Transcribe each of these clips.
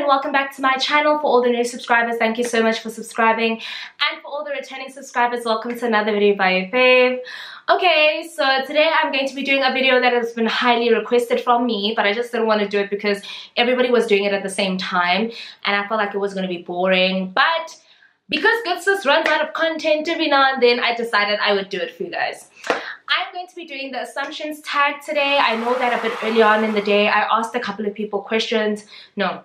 welcome back to my channel. For all the new subscribers, thank you so much for subscribing, and for all the returning subscribers, welcome to another video by your fave. Okay, so today I'm going to be doing a video that has been highly requested from me, but I just didn't want to do it because everybody was doing it at the same time and I felt like it was going to be boring. But because Good Sis runs out of content every now and then, I decided I would do it for you guys. I'm going to be doing the assumptions tag today. I know that a bit early on in the day I asked a couple of people questions. No.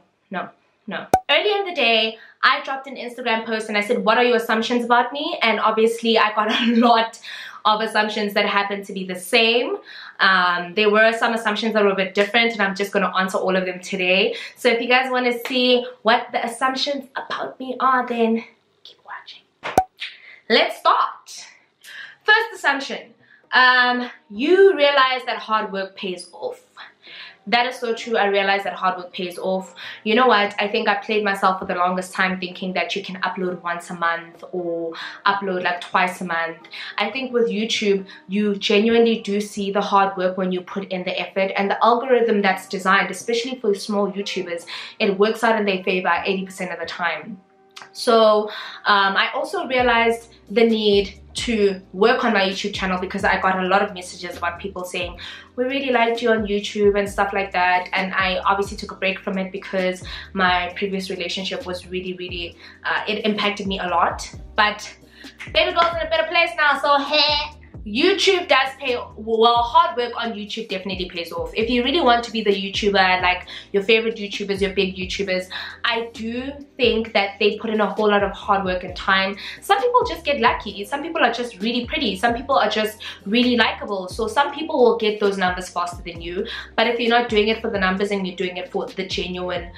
Earlier in the day, I dropped an Instagram post and I said, what are your assumptions about me? And obviously I got a lot of assumptions that happened to be the same. There were some assumptions that were a bit different, and I'm just going to answer all of them today. So if you guys want to see what the assumptions about me are, then keep watching. Let's start. First assumption. You realize that hard work pays off. That is so true. I realized that hard work pays off. You know what? I think I played myself for the longest time thinking that you can upload once a month or upload like twice a month. I think with YouTube, you genuinely do see the hard work when you put in the effort, and the algorithm that's designed, especially for small YouTubers, it works out in their favor 80% of the time. So I also realized the need to work on my YouTube channel because I got a lot of messages about people saying we really liked you on YouTube and stuff like that, and I obviously took a break from it because my previous relationship was really it impacted me a lot. But baby girl's in a better place now, so hey, YouTube does pay well. Hard work on YouTube definitely pays off. If you really want to be the YouTuber, like your favorite YouTubers, your big YouTubers, I do think that they put in a whole lot of hard work and time. Some people just get lucky. Some people are just really pretty. Some people are just really likable. So some people will get those numbers faster than you. But if you're not doing it for the numbers and you're doing it for the genuine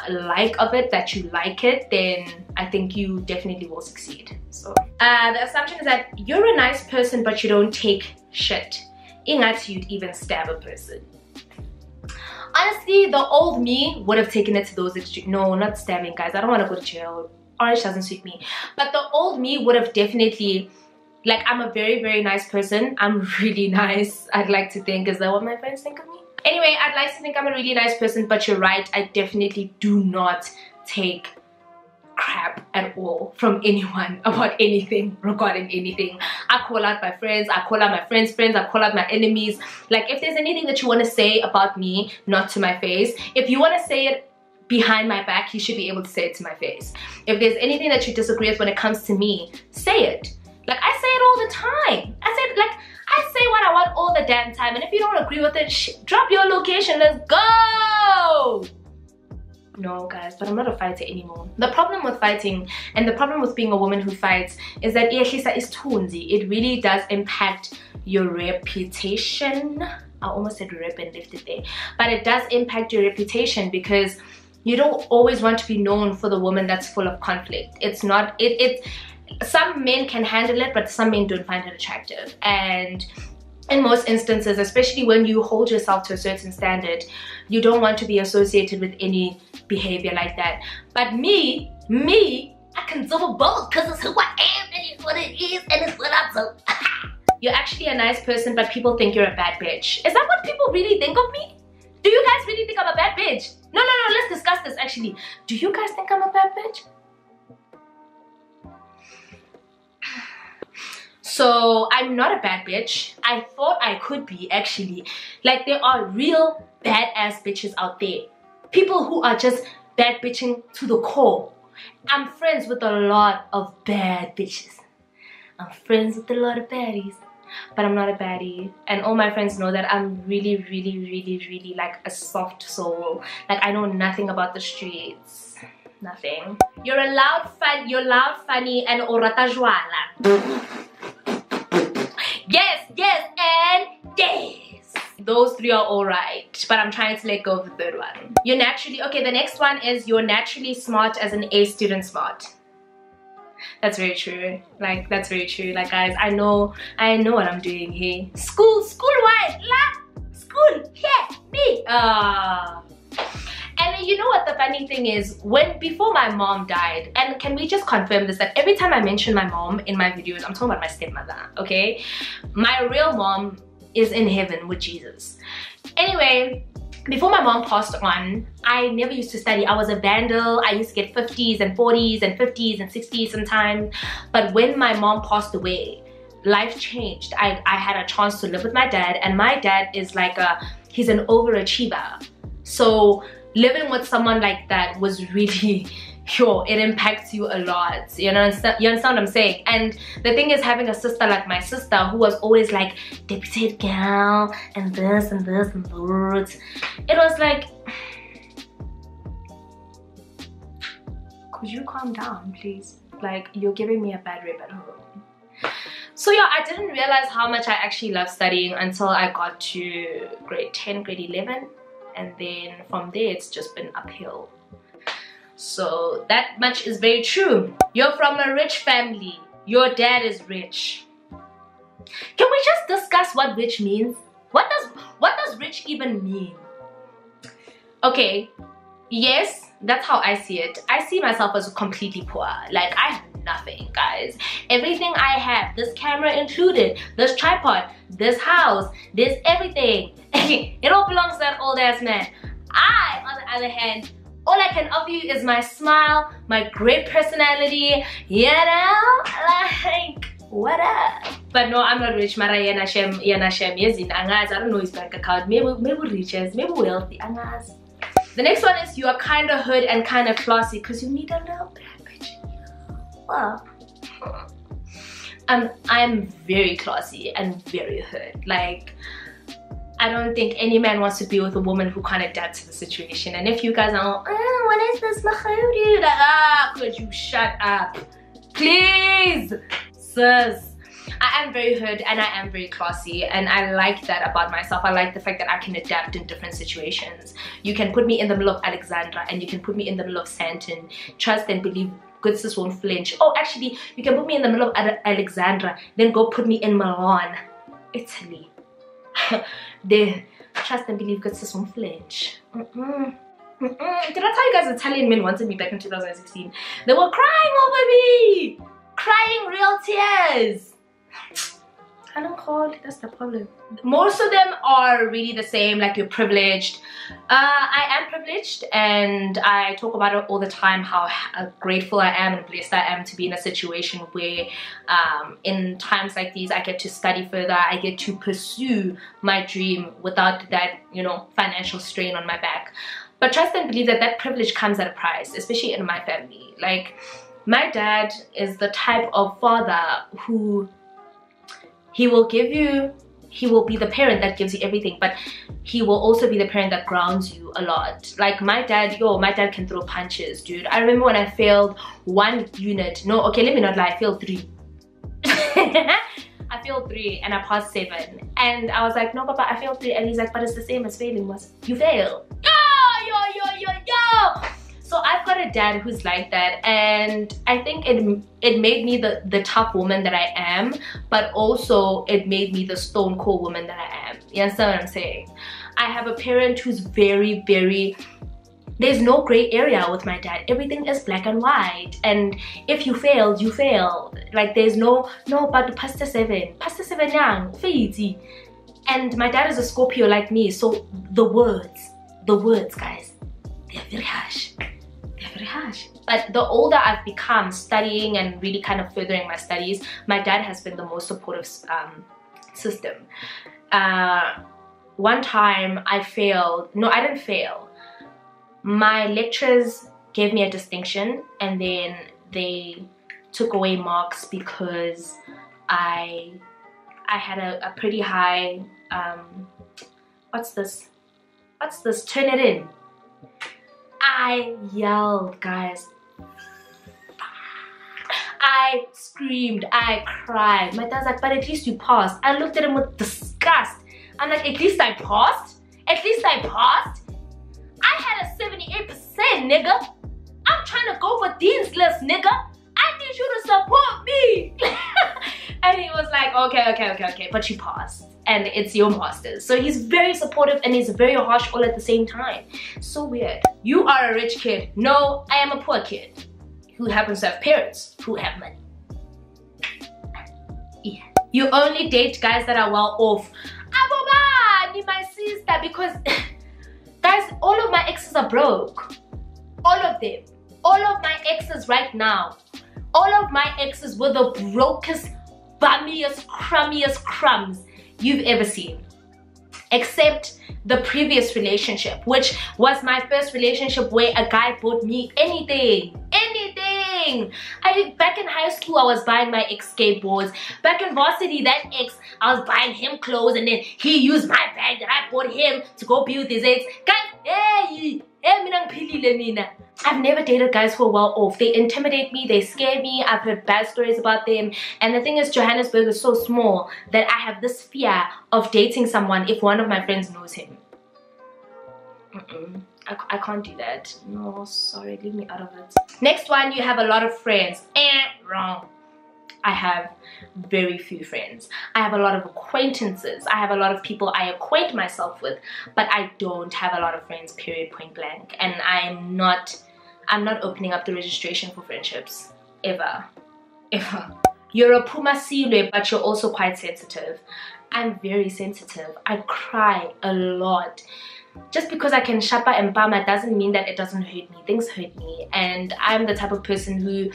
like of it, that you like it, then I think you definitely will succeed. So the assumption is that you're a nice person, but you don't take shit. Ingat you'd even stab a person. Honestly, the old me would have taken it to those extremes. No, not stabbing, guys. I don't want to go to jail. Orange doesn't suit me. But the old me would have definitely, like, I'm a very nice person. I'm really nice, I'd like to think. Is that what my friends think of me? Anyway, I'd like to think I'm a really nice person, but you're right. I definitely do not take crap at all from anyone about anything, regarding anything. I call out my friends, I call out my friends' friends, I call out my enemies. Like, if there's anything that you want to say about me, not to my face, if you want to say it behind my back, you should be able to say it to my face. If there's anything that you disagree with when it comes to me, say it. Like, I say it all the time. I say what I want all the damn time, and if you don't agree with it, drop your location, let's go. No, guys, but I'm not a fighter anymore. The problem with fighting and the problem with being a woman who fights is that it really does impact your reputation. I almost said rep and left it there. But it does impact your reputation because you don't always want to be known for the woman that's full of conflict. It's not, some men can handle it, but some men don't find it attractive. And in most instances, especially when you hold yourself to a certain standard, you don't want to be associated with any behavior like that. But me, I can do both because it's who I am and it's what it is and it's what I'm so. You're actually a nice person, but people think you're a bad bitch. Is that what people really think of me? Do you guys really think I'm a bad bitch? No, let's discuss this actually. Do you guys think I'm a bad bitch? So I'm not a bad bitch. I thought I could be, actually. Like, there are real badass bitches out there. People who are just bad bitching to the core. I'm friends with a lot of bad bitches. I'm friends with a lot of baddies, but I'm not a baddie. And all my friends know that I'm really like a soft soul. Like, I know nothing about the streets. Nothing. You're loud, funny, and orata jwala. Yes, and yes. Those three are alright, but I'm trying to let go of the third one. You're naturally, okay, the next one is you're naturally smart as an A student smart. That's very true. Like, that's very true. Like, guys, I know what I'm doing here. School wise, school, yeah, me. And you know what the funny thing is, before my mom died, and can we just confirm this, that every time I mention my mom in my videos, I'm talking about my stepmother, okay? My real mom is in heaven with Jesus. Anyway, before my mom passed on, I never used to study. I was a vandal. I used to get 50s and 40s and 50s and 60s sometimes. But when my mom passed away, life changed. I had a chance to live with my dad, and my dad is like he's an overachiever. So living with someone like that was really, it impacts you a lot. You understand what I'm saying? And the thing is, having a sister like my sister, who was always like deputy girl and this and this and that, it was like, could you calm down, please? Like, you're giving me a bad rep at home. So yeah, I didn't realize how much I actually love studying until I got to grade 10, grade 11, and then from there it's just been uphill. So that much is very true. You're from a rich family. Your dad is rich. Can we just discuss what rich means? What does rich even mean? Okay, yes, that's how I see it. I see myself as completely poor. Like, I have nothing, guys. Everything I have, this camera included, this tripod, this house, this everything, it all belongs to that old ass man. I, on the other hand, all I can offer you is my smile, my great personality, you know, like, what up? But no, I'm not rich. Mara yana shem yes in angas. I don't know his bank account. Maybe riches, maybe wealthy angas. The next one is, you are kind of hood and kind of classy because you need a little bad bitch. Well, I'm very classy and very hood. Like, I don't think any man wants to be with a woman who can't adapt to the situation. And if you guys are, oh, what is this, like, could you shut up, please, sis? I am very hood and I am very classy, and I like that about myself. I like the fact that I can adapt in different situations. You can put me in the middle of Alexandra and you can put me in the middle of Santon. Trust and believe, good sis won't flinch. Oh, actually, you can put me in the middle of Alexandra, then go put me in Milan, Italy. There, trust and believe, good sis won't flinch. Did I tell you guys Italian men wanted me back in 2016? They were crying over me! Crying real tears! And I'm cold, that's the problem. Most of them are really the same, like, you're privileged. I am privileged, and I talk about it all the time, how grateful I am and blessed I am to be in a situation where in times like these I get to study further, I get to pursue my dream without that, you know, financial strain on my back. But trust and believe that that privilege comes at a price, especially in my family. Like, my dad is the type of father who, he will be the parent that gives you everything, but he will also be the parent that grounds you a lot. Like, my dad can throw punches, dude. I remember when I failed one unit. No, okay, let me not lie, I failed 3. I failed 3 and I passed 7. And I was like, no, Papa, I failed 3. And he's like, but it's the same as failing, was you fail. Yo. So I've got a dad who's like that, and I think it made me the tough woman that I am, but also it made me the stone cold woman that I am. You understand what I'm saying? I have a parent who's very, very, there's no gray area with my dad. Everything is black and white, and if you failed, you failed. Like, there's no, but past 7 young, easy. And my dad is a Scorpio like me, so the words, guys, they're very harsh. But the older I've become studying and really kind of furthering my studies, my dad has been the most supportive system. One time I failed. No, I didn't fail. My lecturers gave me a distinction, and then they took away marks because I had a pretty high what's this, turn it in. I yelled, guys. I screamed, I cried. My dad's like, but at least you passed. I looked at him with disgust. I'm like, at least I passed? At least I passed? I had a 78%, nigga. I'm trying to go for Dean's List, nigga. I need you to support me. And he was like, okay, but you passed. And it's your master's. So he's very supportive and he's very harsh all at the same time. So weird. You are a rich kid. No, I am a poor kid who happens to have parents who have money. Yeah. You only date guys that are well off. Aboba, ni my sister, because Guys, all of my exes are broke. All of them. All of my exes right now. All of my exes were the brokest, bummiest, crummiest crumbs you've ever seen. Except the previous relationship, which was my first relationship where a guy bought me anything. Back in high school, I was buying my ex skateboards. Back in varsity, that ex, I was buying him clothes, and then he used my bag that I bought him to go be with his ex. Guys, I've never dated guys who are well off. They intimidate me, they scare me. I've heard bad stories about them. And the thing is, Johannesburg is so small that I have this fear of dating someone if one of my friends knows him. I can't do that. No, sorry, leave me out of it. Next one, you have a lot of friends. Wrong. I have very few friends. I have a lot of acquaintances. I have a lot of people I acquaint myself with, but I don't have a lot of friends, period, point blank. And I'm not opening up the registration for friendships. Ever. You're a Puma Silwe, but you're also quite sensitive. I'm very sensitive. I cry a lot. Just because I can shapa and pama doesn't mean that it doesn't hurt me. Things hurt me. And I'm the type of person who,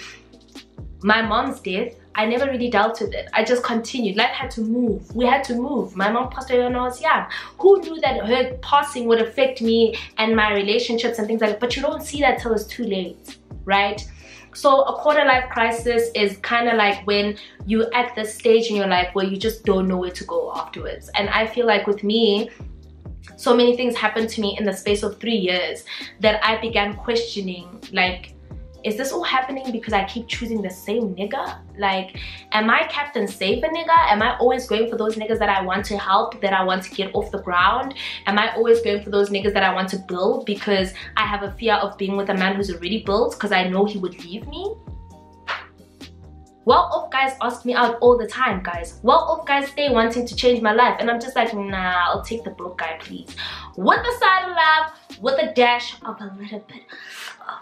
my mom's death, I never really dealt with it. I just continued. Life had to move. We had to move. My mom passed away when I was young. Who knew that her passing would affect me and my relationships and things like that? But you don't see that till it's too late, right? So a quarter life crisis is kind of like when you're at this stage in your life where you just don't know where to go afterwards. And I feel like with me, so many things happened to me in the space of 3 years that I began questioning, like, is this all happening because I keep choosing the same nigga? Like, am I Captain Saver nigga? Am I always going for those niggas that I want to help, that I want to get off the ground? Am I always going for those niggas that I want to build because I have a fear of being with a man who's already built because I know he would leave me? Well-off guys ask me out all the time, guys. Well-off guys stay wanting to change my life, and I'm just like, nah, I'll take the broke guy, please. With a side of love, with a dash of a little bit of...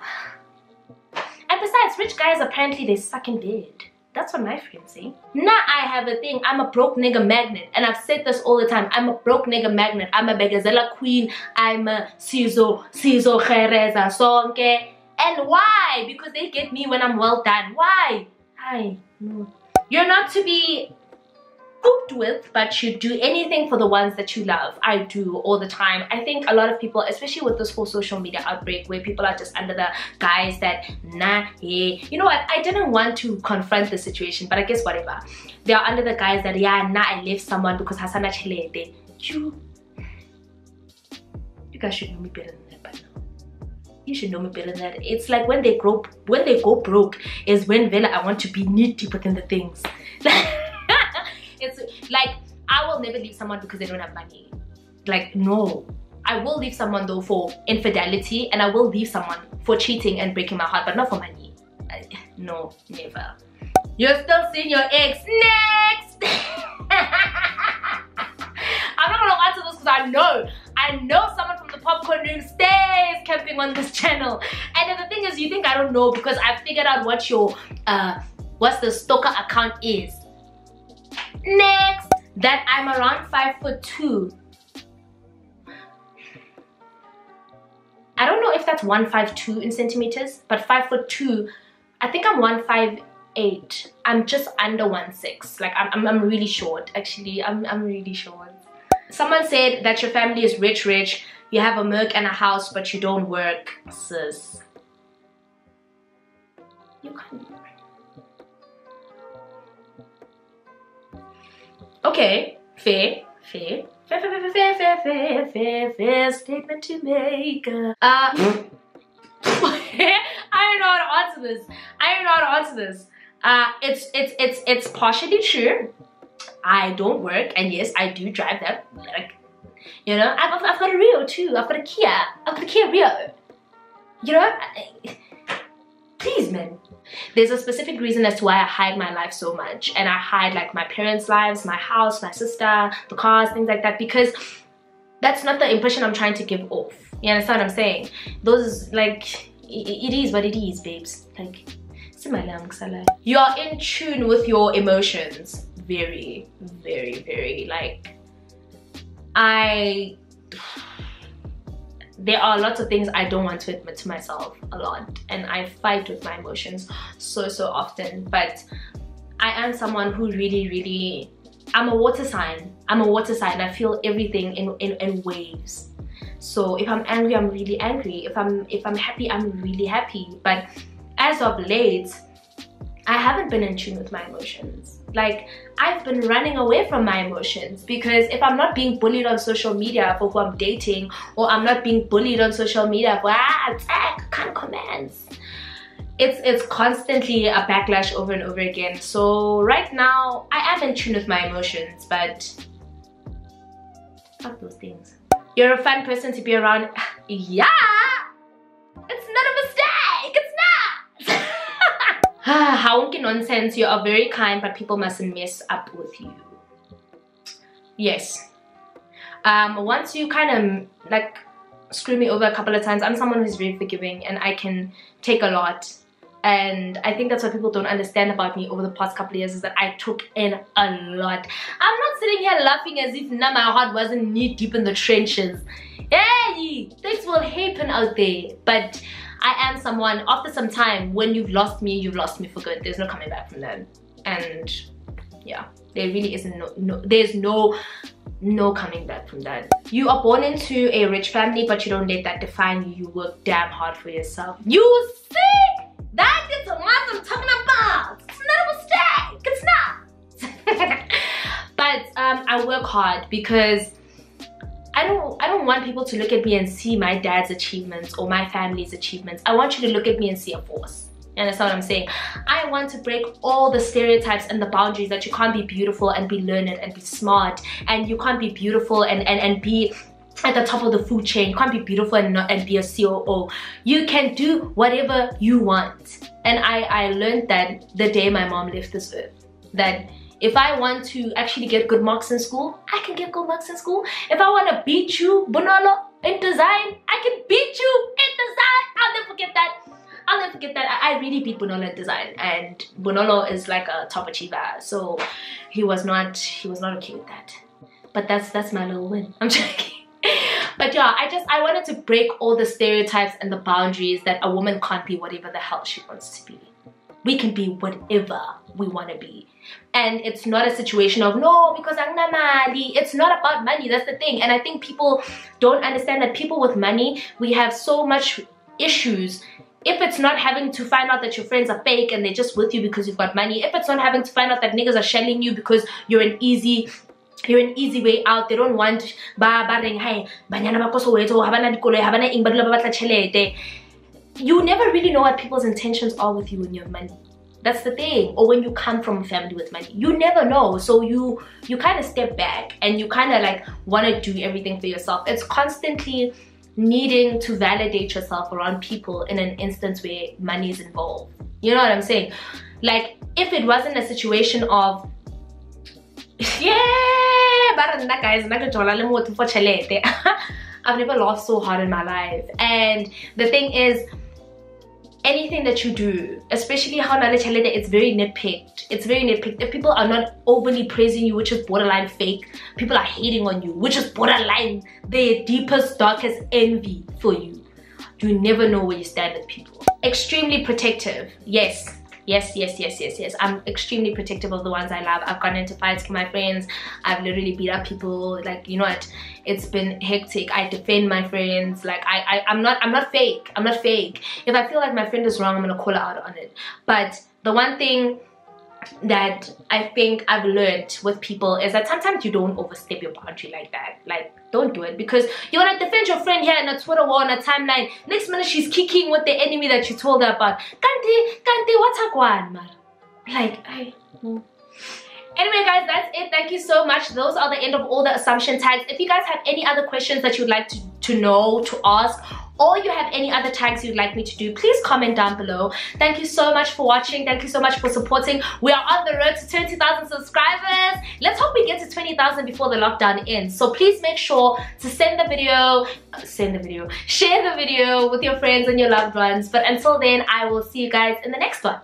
And besides, rich guys, apparently they suck in bed. That's what my friends say. Nah, I have a thing. I'm a broke nigga magnet, and I've said this all the time. I'm a broke nigga magnet. I'm a Begazela queen. I'm a Sizo Khereza Sonke. And why? Because they get me when I'm well done. Why? No. You're not to be cooped with, but you do anything for the ones that you love. I do all the time. I think a lot of people, especially with this whole social media outbreak where people are just under the guise that nah, yeah. You know what, I didn't want to confront the situation, but I guess whatever. They are under the guise that yeah, nah, I left someone because Hasana Chelete. You guys should know me better than that by now. You should know me better than that. It's like when they go broke is when Vela I want to be knee deep within the things. It's like I will never leave someone because they don't have money. Like, no. I will leave someone though for infidelity, and I will leave someone for cheating and breaking my heart, but not for money. No, never. You're still seeing your ex. Next. I'm not gonna answer this because I know someone from the popcorn room stays camping on this channel. And then the thing is, you think I don't know because I figured out what your what's the stalker account is. Next, that I'm around 5'2". I don't know if that's 152 in centimeters, but 5'2". I think I'm 158. I'm just under 1'6". Like I'm really short. Actually, I'm really short. Someone said that your family is rich. You have a Merc and a house, but you don't work, sis. You can't. Okay, fair statement to make. I don't know how to answer this. It's partially true. I don't work, and yes, I do drive that. Like, you know, I've got a Rio too. I've got a Kia. I've got a Kia Rio. You know, please, man. There's a specific reason as to why I hide my life so much, and I hide like my parents' lives, my house, my sister, the cars, things like that, because that's not the impression I'm trying to give off. You understand what I'm saying? Those, like, it is what it is, babes. Like, you're in tune with your emotions. Very, very, very. Like, there are lots of things I don't want to admit to myself a lot, and I fight with my emotions so often. But I am someone who really, I'm a water sign. I feel everything in waves. So if I'm angry, I'm really angry. If I'm happy, I'm really happy. But as of late, I haven't been in tune with my emotions. Like, I've been running away from my emotions, because if I'm not being bullied on social media for who I'm dating, or I'm not being bullied on social media for can't comments, it's constantly a backlash over and over again. So right now I am in tune with my emotions, but fuck those things. You're a fun person to be around. Yeah, it's not a mistake, it's not. How nonsense. You are very kind, but people mustn't mess up with you. Yes. Once you kind of like screw me over a couple of times, I'm someone who's very forgiving, and I can take a lot. And I think that's what people don't understand about me over the past couple of years, is that I took in a lot. I'm not sitting here laughing as if my heart wasn't knee deep in the trenches. Hey, things will happen out there. But I am someone, after some time, when you've lost me for good. There's no coming back from that. And yeah, there really isn't there's no coming back from that. You are born into a rich family, but you don't let that define you. You work damn hard for yourself. You see? That is what I'm talking about. It's not a mistake. It's not. But I work hard, because I don't want people to look at me and see my dad's achievements or my family's achievements. I want you to look at me and see a force. You understand what I'm saying? I want to break all the stereotypes and the boundaries that you can't be beautiful and be learned and be smart, and you can't be beautiful and be at the top of the food chain. You can't be beautiful and be a COO. You can do whatever you want. And I learned that the day my mom left this earth, that if I want to actually get good marks in school, I can get good marks in school. If I want to beat you, Bonolo, in design, I can beat you in design. I'll never forget that. I'll never forget that. I really beat Bonolo in design, and Bonolo is like a top achiever, so he was not okay with that. But that's my little win. I'm joking. But yeah, I wanted to break all the stereotypes and the boundaries that a woman can't be whatever the hell she wants to be. We can be whatever we want to be. And it's not a situation of, no, because I'm not money. It's not about money. That's the thing. And I think people don't understand that people with money, we have so much issues. If it's not having to find out that your friends are fake and they're just with you because you've got money. If it's not having to find out that niggas are shelling you because you're an easy way out. They don't want you never really know what people's intentions are with you when you have money. That's the thing. Or when you come from a family with money, you never know. So you kind of step back and you kind of like want to do everything for yourself. It's constantly needing to validate yourself around people in an instance where money is involved. You know what I'm saying? Like, if it wasn't a situation of guys, I've never laughed so hard in my life. And the thing is, anything that you do, especially how it's very nitpicked. It's very nitpicked. If people are not overly praising you, which is borderline fake, people are hating on you, which is borderline their deepest, darkest envy for you. You never know where you stand with people. Extremely protective. Yes. I'm extremely protective of the ones I love. I've gotten into fights with my friends. I've literally beat up people. Like, you know what? It's been hectic. I defend my friends. Like, I'm not fake. I'm not fake. If I feel like my friend is wrong, I'm gonna call her out on it. But the one thing that I think I've learned with people is that sometimes you don't overstep your boundary like that. Like, don't do it, because you want to defend your friend here in a Twitter war, on a timeline. Next minute she's kicking with the enemy that you told her about. Kanti, what's her one, man? Like, anyway guys, that's it. Thank you so much. Those are the end of all the assumption tags. If you guys have any other questions that you'd like to know, to ask, or you have any other tags you'd like me to do, please comment down below. Thank you so much for watching. Thank you so much for supporting. We are on the road to 20,000 subscribers. Let's hope we get to 20,000 before the lockdown ends. So please make sure to share the video with your friends and your loved ones. But until then, I will see you guys in the next one.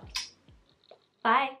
Bye.